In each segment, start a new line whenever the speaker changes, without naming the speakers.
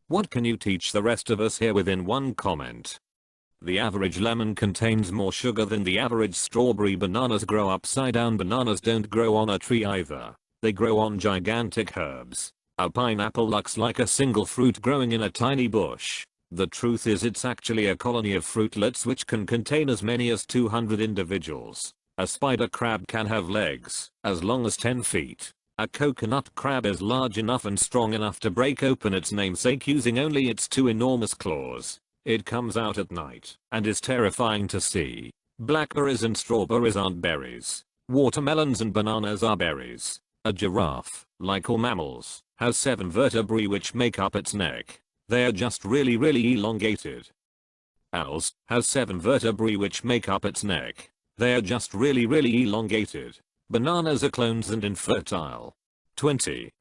What can you teach the rest of us here within one comment? The average lemon contains more sugar than the average strawberry. Bananas grow upside down. Bananas don't grow on a tree either. They grow on gigantic herbs. A pineapple looks like a single fruit growing in a tiny bush. The truth is it's actually a colony of fruitlets which can contain as many as 200 individuals. A spider crab can have legs as long as 10 feet. A coconut crab is large enough and strong enough to break open its namesake using only its 2 enormous claws. It comes out at night and is terrifying to see. Blackberries and strawberries aren't berries. Watermelons and bananas are berries. A giraffe, like all mammals, has 7 vertebrae which make up its neck. They are just really elongated. Owls has 7 vertebrae which make up its neck. They are just really elongated. Bananas are clones and infertile. 20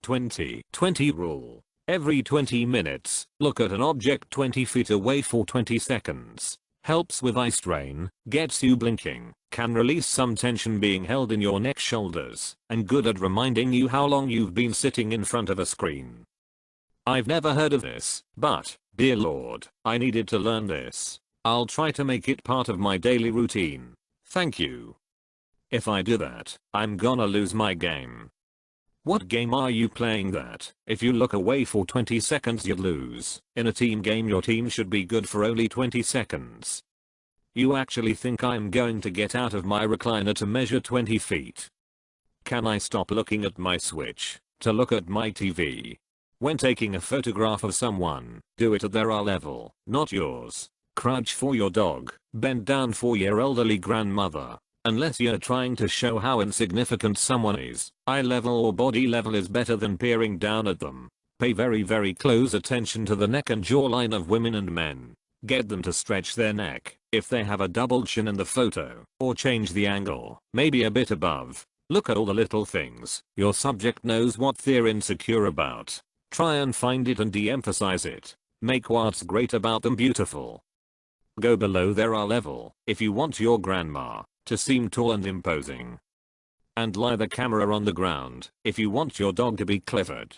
rule. Every 20 minutes, look at an object 20 feet away for 20 seconds. Helps with eye strain, gets you blinking, can release some tension being held in your neck, shoulders, and good at reminding you how long you've been sitting in front of a screen. I've never heard of this, but, dear Lord, I needed to learn this. I'll try to make it part of my daily routine. Thank you. If I do that, I'm gonna lose my game. What game are you playing that, if you look away for 20 seconds you'd lose? In a team game your team should be good for only 20 seconds. You actually think I'm going to get out of my recliner to measure 20 feet? Can I stop looking at my Switch to look at my TV? When taking a photograph of someone, do it at their eye level, not yours. Crouch for your dog, bend down for your elderly grandmother. Unless you're trying to show how insignificant someone is, eye level or body level is better than peering down at them. Pay very close attention to the neck and jawline of women and men. Get them to stretch their neck, if they have a double chin in the photo, or change the angle, maybe a bit above. Look at all the little things your subject knows what they're insecure about. Try and find it and de-emphasize it. Make what's great about them beautiful. Go below their eye level if you want your grandma to seem tall and imposing. And lie the camera on the ground if you want your dog to be Clifford.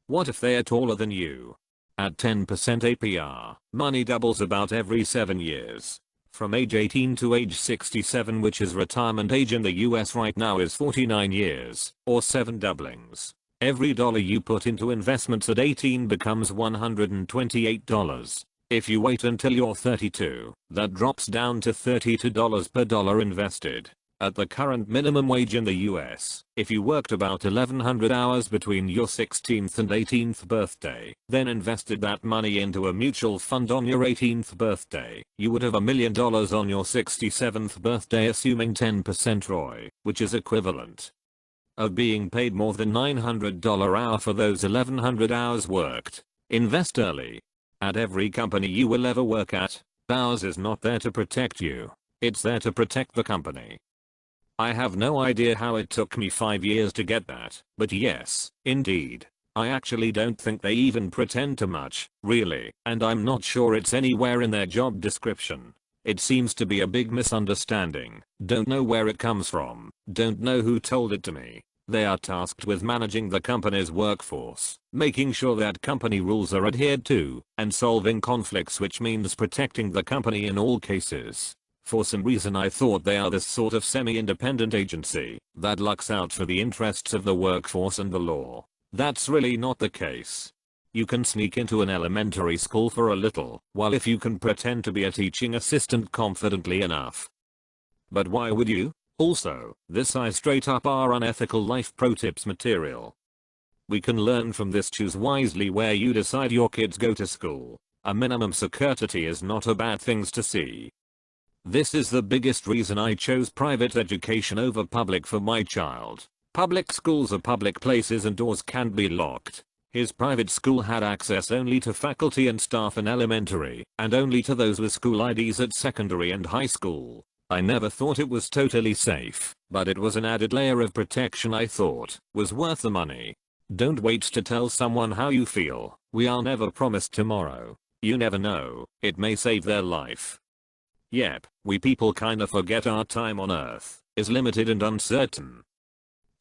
What if they are taller than you? At 10% APR, money doubles about every 7 years. From age 18 to age 67, which is retirement age in the US right now, is 49 years, or 7 doublings. Every dollar you put into investments at 18 becomes $128. If you wait until you're 32, that drops down to $32 per dollar invested. At the current minimum wage in the US, if you worked about 1100 hours between your 16th and 18th birthday, then invested that money into a mutual fund on your 18th birthday, you would have $1 million on your 67th birthday, assuming 10% ROI, which is equivalent of being paid more than $900 hour for those 1100 hours worked. Invest early. At every company you will ever work at, ours is not there to protect you. It's there to protect the company. I have no idea how it took me 5 years to get that, but yes, indeed. I actually don't think they even pretend to much, really, and I'm not sure it's anywhere in their job description. It seems to be a big misunderstanding. Don't know where it comes from. Don't know who told it to me. They are tasked with managing the company's workforce, making sure that company rules are adhered to, and solving conflicts, which means protecting the company in all cases. For some reason I thought they are this sort of semi-independent agency that looks out for the interests of the workforce and the law. That's really not the case. You can sneak into an elementary school for a little while if you can pretend to be a teaching assistant confidently enough. But why would you? Also, this is straight up our unethical life pro tips material. We can learn from this. Choose wisely where you decide your kids go to school. A minimum security is not a bad thing to see. This is the biggest reason I chose private education over public for my child. Public schools are public places and doors can't be locked. His private school had access only to faculty and staff in elementary, and only to those with school IDs at secondary and high school. I never thought it was totally safe, but it was an added layer of protection I thought was worth the money. Don't wait to tell someone how you feel. We are never promised tomorrow. You never know, it may save their life. Yep, we people kinda forget our time on Earth is limited and uncertain.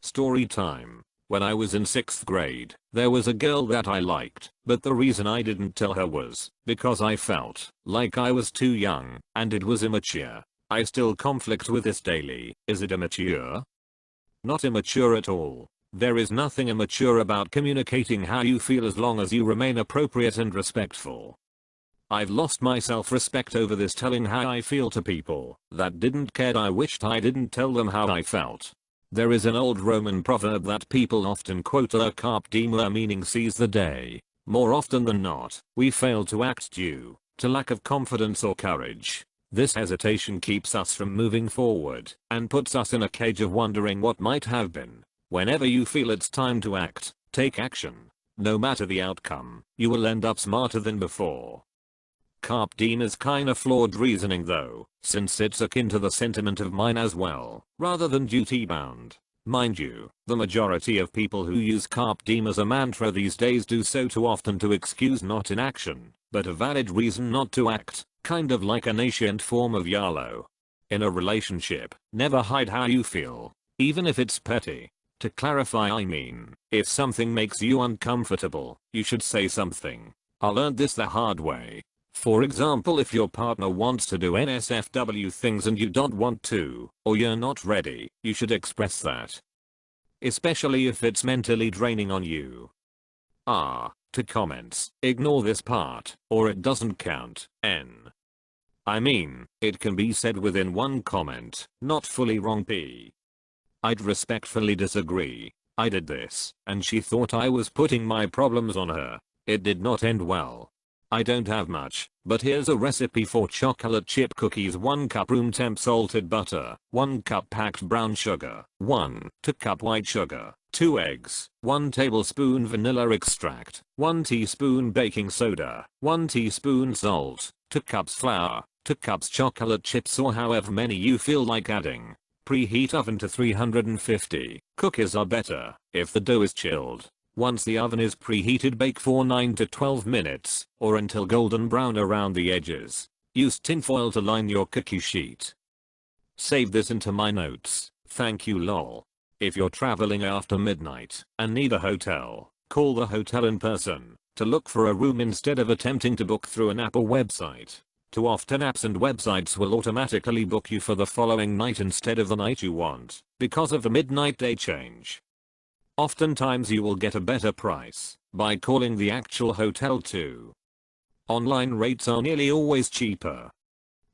Story time. When I was in 6th grade, there was a girl that I liked, but the reason I didn't tell her was because I felt like I was too young and it was immature. I still conflict with this daily. Is it immature? Not immature at all. There is nothing immature about communicating how you feel as long as you remain appropriate and respectful. I've lost my self-respect over this telling how I feel to people that didn't care. I wished I didn't tell them how I felt. There is an old Roman proverb that people often quote, carpe diem, meaning seize the day. More often than not, we fail to act due to lack of confidence or courage. This hesitation keeps us from moving forward and puts us in a cage of wondering what might have been. Whenever you feel it's time to act, take action. No matter the outcome, you will end up smarter than before. Carpe diem is kinda flawed reasoning though, since it's akin to the sentiment of mine as well, rather than duty bound. Mind you, the majority of people who use carpe diem as a mantra these days do so too often to excuse not inaction, but a valid reason not to act, kind of like an ancient form of YOLO. In a relationship, never hide how you feel, even if it's petty. To clarify, I mean, if something makes you uncomfortable, you should say something. I learned this the hard way. For example, if your partner wants to do NSFW things and you don't want to, or you're not ready, you should express that. Especially if it's mentally draining on you. To comments, ignore this part, or it doesn't count. I mean, it can be said within one comment, not fully wrong. I'd respectfully disagree. I did this, and she thought I was putting my problems on her. It did not end well. I don't have much, but here's a recipe for chocolate chip cookies. 1 cup room temp salted butter, 1 cup packed brown sugar, 1 cup white sugar, 2 eggs, 1 tablespoon vanilla extract, 1 teaspoon baking soda, 1 teaspoon salt, 2 cups flour, 2 cups chocolate chips or however many you feel like adding. Preheat oven to 350. Cookies are better if the dough is chilled. Once the oven is preheated, bake for 9 to 12 minutes, or until golden brown around the edges. Use tinfoil to line your cookie sheet. Save this into my notes. Thank you lol. If you're traveling after midnight and need a hotel, call the hotel in person to look for a room instead of attempting to book through an app or website. Too often apps and websites will automatically book you for the following night instead of the night you want, because of the midnight day change. Oftentimes you will get a better price by calling the actual hotel too. Online rates are nearly always cheaper.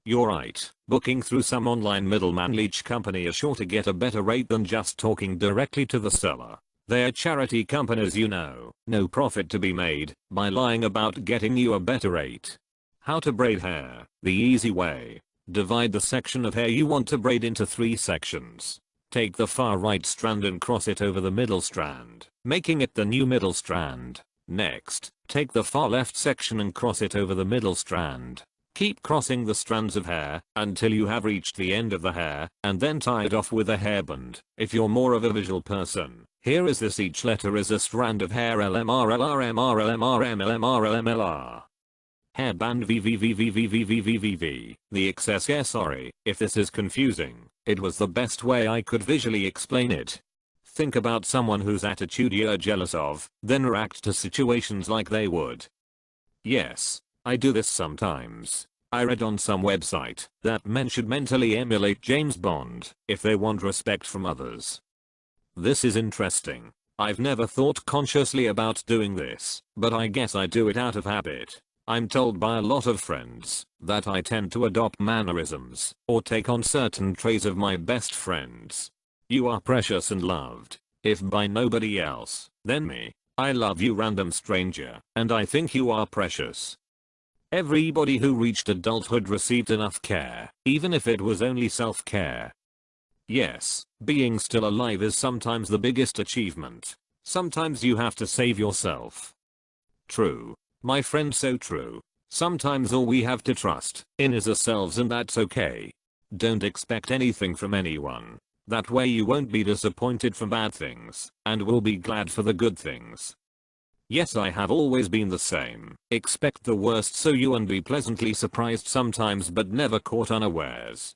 You're right, booking through some online middleman leech company is sure to get a better rate than just talking directly to the seller. They're charity companies, no profit to be made by lying about getting you a better rate. How to braid hair, the easy way. Divide the section of hair you want to braid into 3 sections. Take the far right strand and cross it over the middle strand, making it the new middle strand. Next, take the far left section and cross it over the middle strand. Keep crossing the strands of hair until you have reached the end of the hair, and then tie it off with a hairband. If you're more of a visual person, here is this: each letter is a strand of hair. LMRLRMRLMRLMRLMLR. Hairband VVVVVVVVVV. The excess hair. Sorry if this is confusing. It was the best way I could visually explain it. Think about someone whose attitude you're jealous of, then react to situations like they would. Yes, I do this sometimes. I read on some website that men should mentally emulate James Bond if they want respect from others. This is interesting. I've never thought consciously about doing this, but I guess I do it out of habit. I'm told by a lot of friends that I tend to adopt mannerisms or take on certain traits of my best friends. You are precious and loved, if by nobody else, then me. I love you, random stranger, and I think you are precious. Everybody who reached adulthood received enough care, even if it was only self-care. Yes, being still alive is sometimes the biggest achievement. Sometimes you have to save yourself. True. My friend, so true. Sometimes all we have to trust in is ourselves, and that's okay. Don't expect anything from anyone. That way you won't be disappointed for bad things, and will be glad for the good things. Yes, I have always been the same. Expect the worst so you and be pleasantly surprised sometimes, but never caught unawares.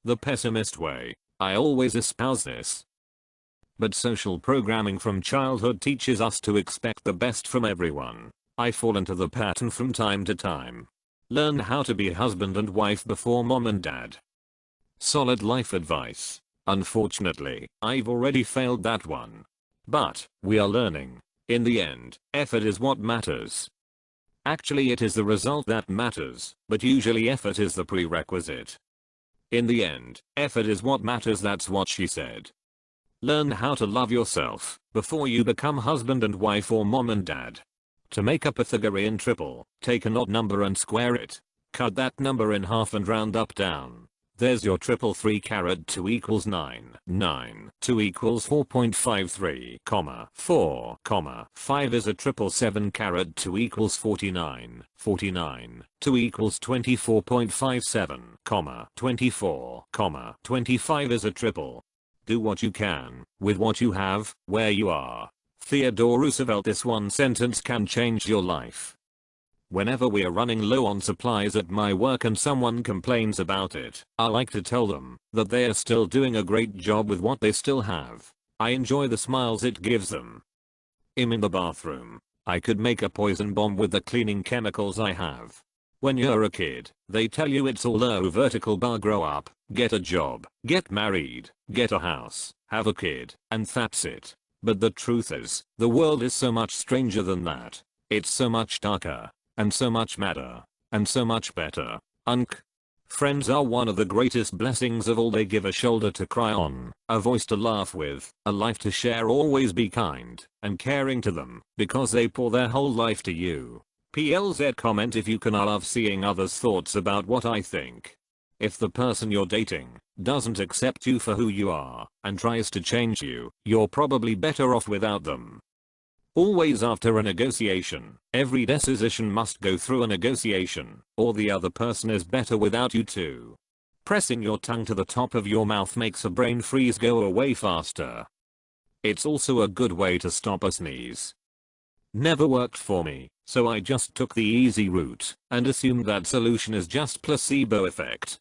The pessimist way. I always espouse this. But social programming from childhood teaches us to expect the best from everyone. I fall into the pattern from time to time. Learn how to be husband and wife before mom and dad. Solid life advice. Unfortunately, I've already failed that one. But, we are learning. In the end, effort is what matters. Actually, it is the result that matters, but usually effort is the prerequisite. In the end, effort is what matters, that's what she said. Learn how to love yourself before you become husband and wife or mom and dad. To make a Pythagorean triple, take an odd number and square it. Cut that number in half and round up down. There's your triple. 3 carat 2 equals 9. 9. 2 equals 4.53, 4, 5 is a triple. 7 carat 2 equals 49. 49. 2 equals 24.57, 24, 25 is a triple. Do what you can, with what you have, where you are. Theodore Roosevelt. This one sentence can change your life. Whenever we are running low on supplies at my work and someone complains about it, I like to tell them that they are still doing a great job with what they still have. I enjoy the smiles it gives them. I'm in the bathroom. I could make a poison bomb with the cleaning chemicals I have. When you're a kid, they tell you it's all a vertical bar. Grow up, get a job, get married, get a house, have a kid, and that's it. But the truth is, the world is so much stranger than that. It's so much darker, and so much madder, and so much better. Friends are one of the greatest blessings of all. They give a shoulder to cry on, a voice to laugh with, a life to share. Always be kind and caring to them, because they pour their whole life to you. PLZ comment if you can. I love seeing others' thoughts about what I think. If the person you're dating doesn't accept you for who you are and tries to change you, you're probably better off without them. Always after a negotiation, every decision must go through a negotiation, or the other person is better without you too. Pressing your tongue to the top of your mouth makes a brain freeze go away faster. It's also a good way to stop a sneeze. Never worked for me, so I just took the easy route and assumed that solution is just placebo effect.